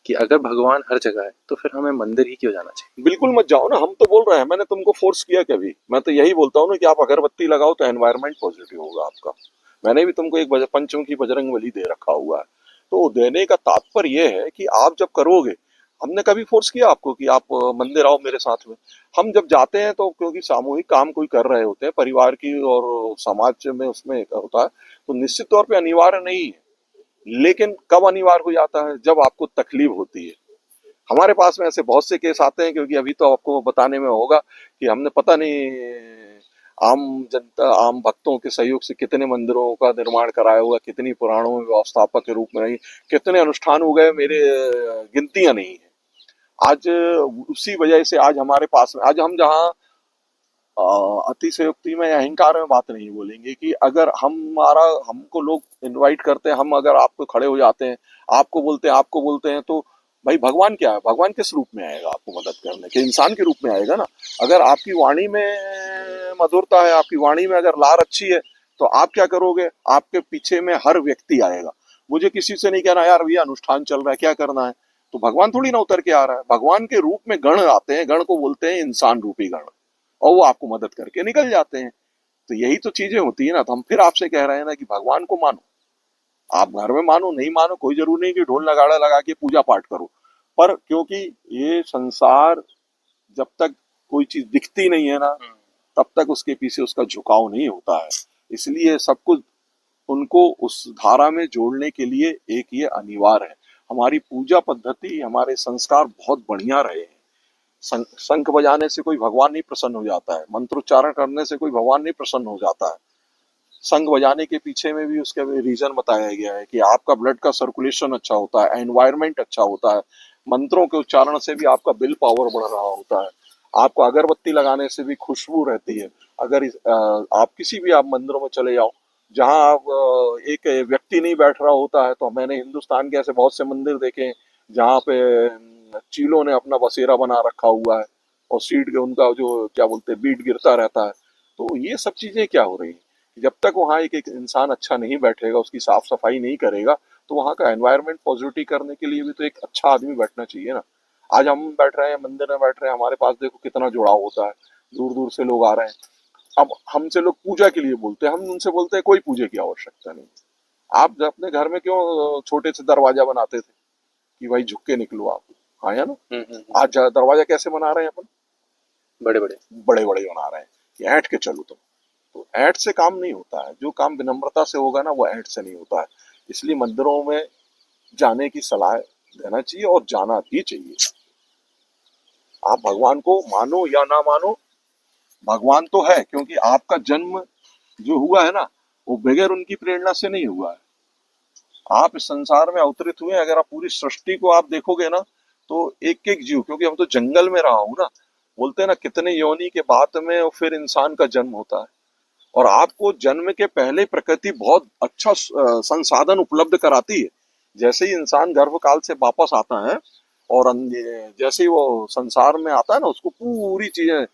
कि अगर भगवान हर जगह है तो फिर हमें मंदिर ही क्यों जाना चाहिए? बिल्कुल मत जाओ ना, हम तो बोल रहे हैं, मैंने तुमको फोर्स किया कभी? मैं तो यही बोलता हूँ ना कि आप अगरबत्ती लगाओ तो एनवायरनमेंट पॉजिटिव होगा आपका। मैंने भी तुमको एक पंचमुखी बजरंग बली दे रखा हुआ है। तो देने का तात्पर्य ये है कि आप जब करोगे, हमने कभी फोर्स किया आपको कि आप मंदिर आओ मेरे साथ में? हम जब जाते हैं तो क्योंकि सामूहिक काम कोई कर रहे होते हैं परिवार की और समाज में, उसमें होता है, तो निश्चित तौर पे अनिवार्य नहीं है। लेकिन कब अनिवार्य हो जाता है? जब आपको तकलीफ होती है। हमारे पास में ऐसे बहुत से केस आते हैं, क्योंकि अभी तो आपको बताने में होगा कि हमने पता नहीं आम जनता, आम भक्तों के सहयोग से कितने मंदिरों का निर्माण कराया हुआ, कितनी पुराणों में व्यवस्थापक के रूप में रही, कितने अनुष्ठान हो गए, मेरे गिनतियां नहीं है। आज उसी वजह से आज हमारे पास में, आज हम जहाँ अतिशयोक्ति में या अहंकार में बात नहीं बोलेंगे कि अगर हमारा, हमको लोग इनवाइट करते हैं, हम अगर आपको खड़े हो जाते हैं, आपको बोलते हैं, तो भाई भगवान क्या है? भगवान किस रूप में आएगा आपको मदद करने के? इंसान के रूप में आएगा ना। अगर आपकी वाणी में मधुरता है, आपकी वाणी में अगर लार अच्छी है, तो आप क्या करोगे? आपके पीछे में हर व्यक्ति आएगा। मुझे किसी से नहीं कहना यार भैया अनुष्ठान चल रहा है क्या करना है, तो भगवान थोड़ी ना उतर के आ रहा है। भगवान के रूप में गण आते हैं, गण को बोलते हैं इंसान रूपी गण, और वो आपको मदद करके निकल जाते हैं। तो यही तो चीजें होती है ना। तो हम फिर आपसे कह रहे हैं ना कि भगवान को मानो, आप घर में मानो नहीं मानो कोई जरूरी नहीं कि ढोल नगाड़ा लगा के पूजा पाठ करो, पर क्योंकि ये संसार, जब तक कोई चीज दिखती नहीं है ना, तब तक उसके पीछे उसका झुकाव नहीं होता है। इसलिए सब कुछ उनको उस धारा में जोड़ने के लिए एक ये अनिवार्य है। हमारी पूजा पद्धति, हमारे संस्कार बहुत बढ़िया रहे हैं। शंख बजाने से कोई भगवान नहीं प्रसन्न हो जाता है, मंत्रोच्चारण करने से कोई भगवान नहीं प्रसन्न हो जाता है। शंख बजाने के पीछे में भी उसका रीजन बताया गया है कि आपका ब्लड का सर्कुलेशन अच्छा होता है, एनवायरनमेंट अच्छा होता है, मंत्रों के उच्चारण से भी आपका विल पावर बढ़ रहा होता है, आपको अगरबत्ती लगाने से भी खुशबू रहती है। अगर आप किसी भी आप मंदिरों में चले जाओ, जहां आप एक व्यक्ति नहीं बैठ रहा होता है, तो मैंने हिंदुस्तान के ऐसे बहुत से मंदिर देखे हैं जहाँ पे चीलों ने अपना बसेरा बना रखा हुआ है, और सीट के उनका जो क्या बोलते हैं बीट गिरता रहता है। तो ये सब चीजें क्या हो रही हैं? जब तक वहाँ एक इंसान अच्छा नहीं बैठेगा, उसकी साफ सफाई नहीं करेगा, तो वहाँ का एनवायरनमेंट पॉजिटिव करने के लिए भी तो एक अच्छा आदमी बैठना चाहिए ना। आज हम बैठ रहे हैं मंदिर में, बैठ रहे हैं, हमारे पास देखो कितना जुड़ाव होता है, दूर दूर से लोग आ रहे हैं। अब हमसे लोग पूजा के लिए बोलते हैं, हम उनसे बोलते हैं कोई पूजा की आवश्यकता नहीं। आप अपने घर में क्यों छोटे से दरवाजा बनाते थे कि भाई झुक के निकलो आप? हाँ या ना? आज दरवाजा कैसे बना रहे हैं अपन? बड़े बड़े। बड़े बड़े बना रहे हैं कि ऐंठ के चलो तुम। तो ऐंठ से काम नहीं होता है, जो काम विनम्रता से होगा ना वो ऐंठ से नहीं होता है। इसलिए मंदिरों में जाने की सलाह देना चाहिए, और जाना भी चाहिए। आप भगवान को मानो या ना मानो, भगवान तो है, क्योंकि आपका जन्म जो हुआ है ना, वो बगैर उनकी प्रेरणा से नहीं हुआ है। आप इस संसार में अवतरित हुए हैं। अगर आप पूरी सृष्टि को आप देखोगे ना, तो एक एक जीव, क्योंकि हम तो जंगल में रहा हूं ना, बोलते हैं ना कितने योनि के बाद में और फिर इंसान का जन्म होता है। और आपको जन्म के पहले प्रकृति बहुत अच्छा संसाधन उपलब्ध कराती है। जैसे ही इंसान गर्भकाल से वापस आता है, और जैसे ही वो संसार में आता है ना, उसको पूरी चीजें,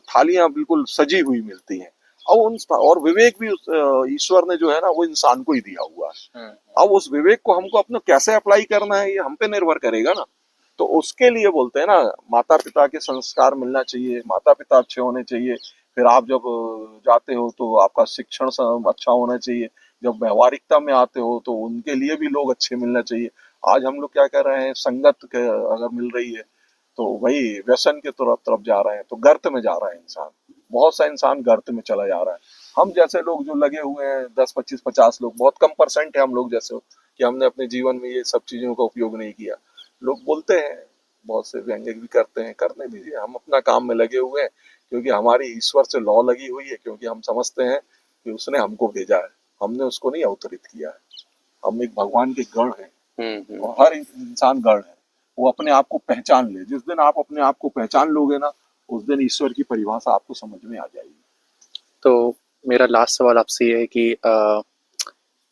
थालियां बिल्कुल सजी हुई मिलती हैं। और उन, और विवेक भी ईश्वर ने जो है ना वो इंसान को ही दिया हुआ है। अब उस विवेक को हमको अपना कैसे अप्लाई करना है, ये हम पे निर्भर करेगा ना। तो उसके लिए बोलते हैं ना, माता पिता के संस्कार मिलना चाहिए, माता पिता अच्छे होने चाहिए। फिर आप जब जाते हो तो आपका शिक्षण अच्छा होना चाहिए। जब व्यवहारिकता में आते हो तो उनके लिए भी लोग अच्छे मिलना चाहिए। आज हम लोग क्या कर रहे हैं, संगत के अगर मिल रही है तो वही व्यसन के तरफ तरफ जा रहे हैं, तो गर्त में जा रहा है इंसान। बहुत सा इंसान गर्त में चला जा रहा है। हम जैसे लोग जो लगे हुए हैं, 10 25 50 लोग, बहुत कम परसेंट है हम लोग जैसे कि हमने अपने जीवन में ये सब चीजों का उपयोग नहीं किया। लोग बोलते हैं, बहुत से व्यंग्य भी करते हैं, करने दीजिए, हम अपना काम में लगे हुए हैं। क्योंकि हमारी ईश्वर से लौ लगी हुई है, क्योंकि हम समझते हैं कि उसने हमको भेजा है, हमने उसको नहीं अवतरित किया है। हम एक भगवान के गण हैं, और हर इंसान गण है। वो अपने आप को पहचान ले, जिस दिन आप अपने आप को पहचान लोगे ना, उस दिन ईश्वर की परिभाषा आपको समझ में आ जाएगी। तो मेरा लास्ट सवाल आपसे ये है कि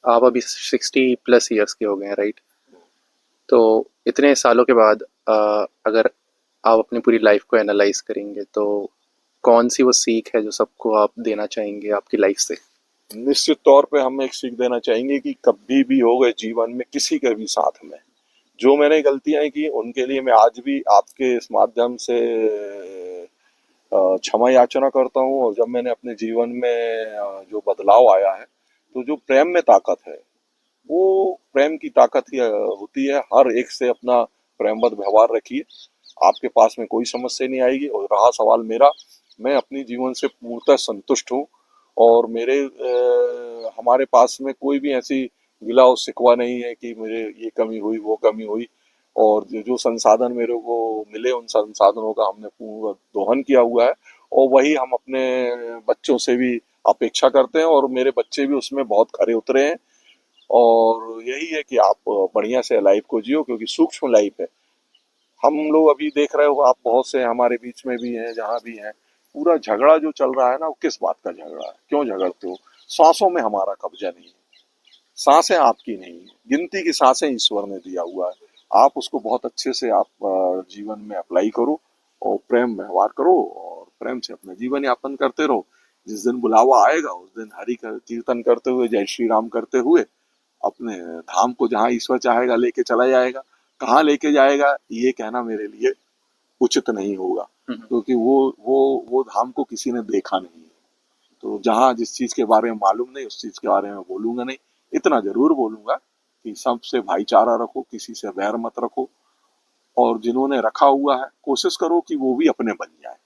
आप अभी 60+ ईयर्स के हो गए हैं, राइट? तो इतने सालों के बाद अगर आप अपनी पूरी लाइफ को एनालाइज करेंगे तो कौन सी वो सीख है जो सबको आप देना चाहेंगे आपकी लाइफ से? निश्चित तौर पे हम एक सीख देना चाहेंगे कि कभी भी हो गए जीवन में किसी के भी साथ में, जो मैंने गलतियां की उनके लिए मैं आज भी आपके इस माध्यम से क्षमा याचना करता हूँ। और जब मैंने अपने जीवन में जो बदलाव आया है, तो जो प्रेम में ताकत है, वो प्रेम की ताकत ही होती है। हर एक से अपना प्रेमवत व्यवहार रखिए, आपके पास में कोई समस्या नहीं आएगी। और रहा सवाल मेरा, मैं अपनी जीवन से पूर्णतः संतुष्ट हूँ। और हमारे पास में कोई भी ऐसी गिला और शिकवा नहीं है कि मेरे ये कमी हुई वो कमी हुई। और जो जो संसाधन मेरे को मिले उन संसाधनों का हमने पूरा दोहन किया हुआ है। और वही हम अपने बच्चों से भी अपेक्षा करते हैं, और मेरे बच्चे भी उसमें बहुत खरे उतरे हैं। और यही है कि आप बढ़िया से लाइफ को जियो, क्योंकि सूक्ष्म लाइफ है। हम लोग अभी देख रहे हो, आप बहुत से हमारे बीच में भी हैं, जहाँ भी हैं, पूरा झगड़ा जो चल रहा है ना, वो किस बात का झगड़ा है? क्यों झगड़ते हो? सांसों में हमारा कब्जा नहीं है, सांसें आपकी नहीं है, गिनती की सांसें ईश्वर ने दिया हुआ है। आप उसको बहुत अच्छे से आप जीवन में अप्लाई करो, और प्रेम व्यवहार करो, और प्रेम से अपना जीवन यापन करते रहो। जिस दिन बुलावा आएगा उस दिन हरि का कीर्तन करते हुए, जय श्री राम करते हुए अपने धाम को, जहाँ ईश्वर चाहेगा लेके चला जाएगा। कहाँ लेके जाएगा ये कहना मेरे लिए उचित नहीं होगा, क्योंकि वो धाम को किसी ने देखा नहीं है। तो जहाँ जिस चीज के बारे में मालूम नहीं उस चीज के बारे में बोलूंगा नहीं। इतना जरूर बोलूंगा कि सबसे भाईचारा रखो, किसी से वैर मत रखो, और जिन्होंने रखा हुआ है कोशिश करो कि वो भी अपने बन जाए।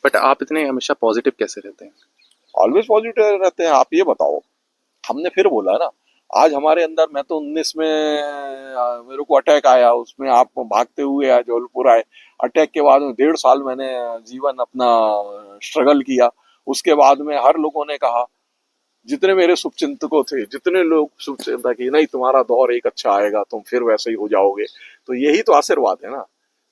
बट आप इतने हमेशा पॉजिटिव कैसे रहते हैं? ऑलवेज पॉजिटिव रहते हैं। आप ये बताओ, हमने फिर बोला ना, आज हमारे अंदर, मैं तो 19 में मेरे को अटैक आया, उसमें आप भागते हुए आज जबलपुर आए। अटैक के बाद में 1.5 साल मैंने जीवन अपना स्ट्रगल किया। उसके बाद में हर लोगों ने कहा, जितने मेरे शुभचिंतकों थे, जितने लोग शुभचिंतक कि नहीं तुम्हारा दौर एक अच्छा आएगा, तुम फिर वैसे ही हो जाओगे। तो यही तो आशीर्वाद है ना,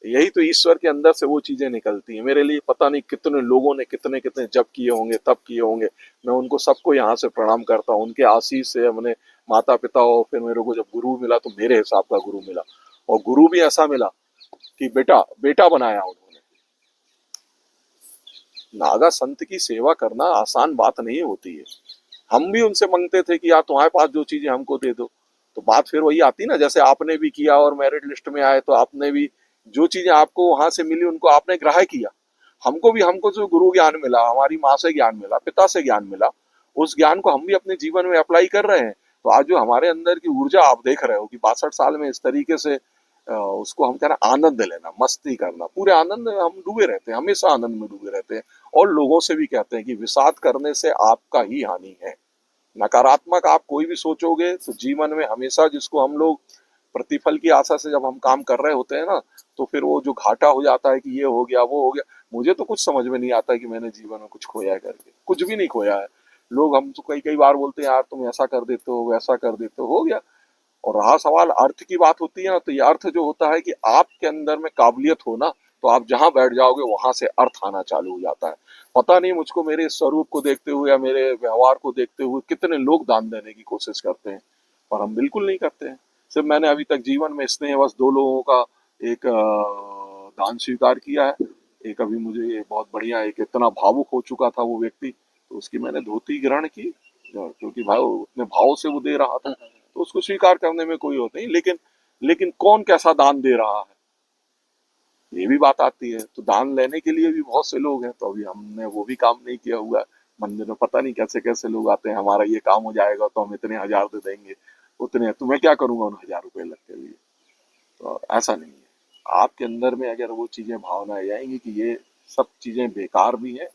यही तो ईश्वर के अंदर से वो चीजें निकलती हैं। मेरे लिए पता नहीं कितने लोगों ने कितने कितने जप किए होंगे, तप किए होंगे। मैं उनको सबको यहाँ से प्रणाम करता हूँ। उनके आशीष से हमने माता पिता, और फिर मेरे को जब गुरु मिला तो मेरे हिसाब का गुरु मिला। और गुरु भी ऐसा मिला कि बेटा बेटा बनाया उन्होंने। नागा संत की सेवा करना आसान बात नहीं होती है। हम भी उनसे मांगते थे कि यार तुम्हारे पास जो चीजें हमको दे दो। तो बात फिर वही आती ना, जैसे आपने भी किया और मेरिट लिस्ट में आए, तो आपने भी जो चीजें आपको वहां से मिली उनको आपने ग्राह्य किया। हमको जो गुरु ज्ञान मिला, हमारी माँ से ज्ञान मिला, पिता से ज्ञान मिला, उस ज्ञान को हम भी अपने जीवन में अप्लाई कर रहे हैं। तो आज जो हमारे अंदर की ऊर्जा आप देख रहे हो कि 62 साल में इस तरीके से उसको हम कह रहे हैं आनंद लेना, मस्ती करना, पूरे आनंद में हम डूबे रहते हैं, हमेशा आनंद में डूबे रहते हैं। और लोगों से भी कहते हैं कि विषाद करने से आपका ही हानि है। नकारात्मक आप कोई भी सोचोगे तो जीवन में हमेशा, जिसको हम लोग प्रतिफल की आशा से जब हम काम कर रहे होते हैं ना, तो फिर वो जो घाटा हो जाता है कि ये हो गया वो हो गया। मुझे तो कुछ समझ में नहीं आता कि मैंने जीवन में कुछ खोया है करके, कुछ भी नहीं खोया है। लोग हम तो कई कई बार बोलते हैं यार तुम ऐसा कर देते हो वैसा कर देते हो गया। और रहा सवाल अर्थ की बात होती है ना, तो ये अर्थ जो होता है कि आपके अंदर में काबिलियत हो ना, तो आप जहां बैठ जाओगे वहां से अर्थ आना चालू हो जाता है। पता नहीं मुझको मेरे स्वरूप को देखते हुए या मेरे व्यवहार को देखते हुए कितने लोग दान देने की कोशिश करते हैं, पर हम बिल्कुल नहीं करते हैं। सिर्फ मैंने अभी तक जीवन में स्नेह बस 2 लोगों का एक दान स्वीकार किया है। एक अभी मुझे बहुत बढ़िया, एक इतना भावुक हो चुका था वो व्यक्ति, तो उसकी मैंने धोती ग्रहण की, क्योंकि भाई उतने भाव से वो दे रहा था, तो उसको स्वीकार करने में कोई होता नहीं। लेकिन लेकिन कौन कैसा दान दे रहा है, ये भी बात आती है। तो दान लेने के लिए भी बहुत से लोग हैं, तो अभी हमने वो भी काम नहीं किया हुआ है। मंदिर में पता नहीं कैसे कैसे लोग आते हैं, हमारा ये काम हो जाएगा तो हम इतने हजार दे देंगे, उतने तो मैं क्या करूंगा उन 1000 रुपए लग के लिए। तो ऐसा नहीं है। आपके अंदर में अगर वो चीजें भावनाएं आएंगी कि ये सब चीजें बेकार भी हैं,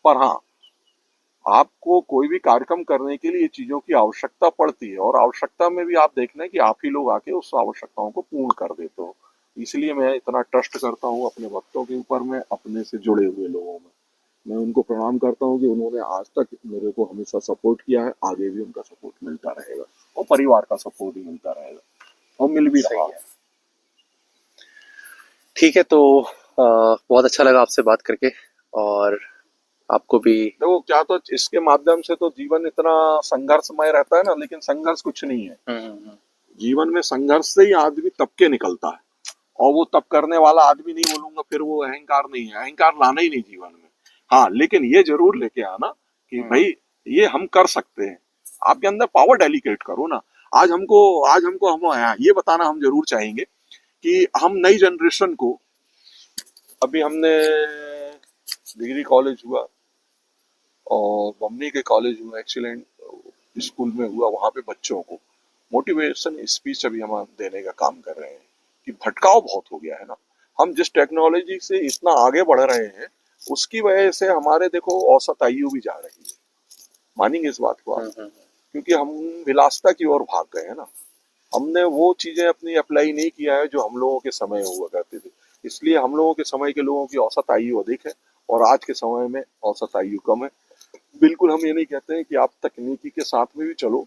पर हाँ, आपको कोई भी कार्यक्रम करने के लिए चीजों की आवश्यकता पड़ती है, और आवश्यकता में भी आप देखना है कि आप ही लोग आके उस आवश्यकताओं को पूर्ण कर देते हो। इसलिए मैं इतना ट्रस्ट करता हूँ अपने भक्तों के ऊपर में, अपने से जुड़े हुए लोगों में। मैं उनको प्रणाम करता हूँ कि उन्होंने आज तक मेरे को हमेशा सपोर्ट किया है, आगे भी उनका सपोर्ट मिलता रहेगा, और परिवार का सपोर्ट भी मिलता रहेगा, और मिल भी सही रहा है। है। ठीक है, तो बहुत अच्छा लगा आपसे बात करके, और आपको भी। देखो क्या, तो इसके माध्यम से तो जीवन इतना संघर्षमय रहता है ना, लेकिन संघर्ष कुछ नहीं है। हम्म। जीवन में संघर्ष से ही आदमी तब के निकलता है। और वो तब करने वाला आदमी नहीं बोलूंगा, फिर वो अहंकार नहीं है, अहंकार लाना ही नहीं जीवन में। हाँ, लेकिन ये जरूर लेके आना कि हम्म। भाई ये हम कर सकते हैं। आपके अंदर पावर डेलीकेट करो ना। आज हमको हम ये बताना हम जरूर चाहेंगे कि हम नई जनरेशन को, अभी हमने डिग्री कॉलेज हुआ और बमनी के कॉलेज हुआ, एक्सीलेंट स्कूल में हुआ, वहां पे बच्चों को मोटिवेशन स्पीच अभी हम देने का काम कर रहे हैं कि भटकाव बहुत हो गया है ना। हम जिस टेक्नोलॉजी से इतना आगे बढ़ रहे हैं उसकी वजह से हमारे देखो औसत आयु भी जा रही है। मानेंगे इस बात को आप? हम्म। क्योंकि हम विलासिता की ओर भाग गए हैं ना। हमने वो चीजें अपनी अप्लाई नहीं किया है जो हम लोगों के समय हुआ करती थी। इसलिए हम लोगों के समय के लोगों की औसत आयु अधिक है और आज के समय में औसत आयु कम है। बिल्कुल हम ये नहीं कहते हैं कि आप तकनीकी के साथ में भी चलो,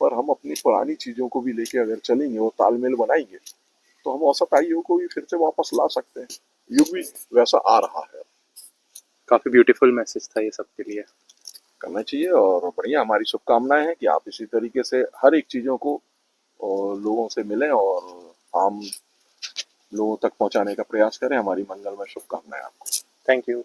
पर हम अपनी पुरानी चीजों को भी लेके अगर चलेंगे और तालमेल बनाएंगे तो हम औसत आयु को भी फिर से वापस ला सकते हैं। युग भी वैसा आ रहा है। काफी ब्यूटीफुल मैसेज था ये सबके लिए। करना चाहिए और बढ़िया, हमारी शुभकामनाएं हैं कि आप इसी तरीके से हर एक चीजों को लोगों से मिलें और आम लोगों तक पहुंचाने का प्रयास करें। हमारी मंगलमय शुभकामनाएं आपको। Thank you.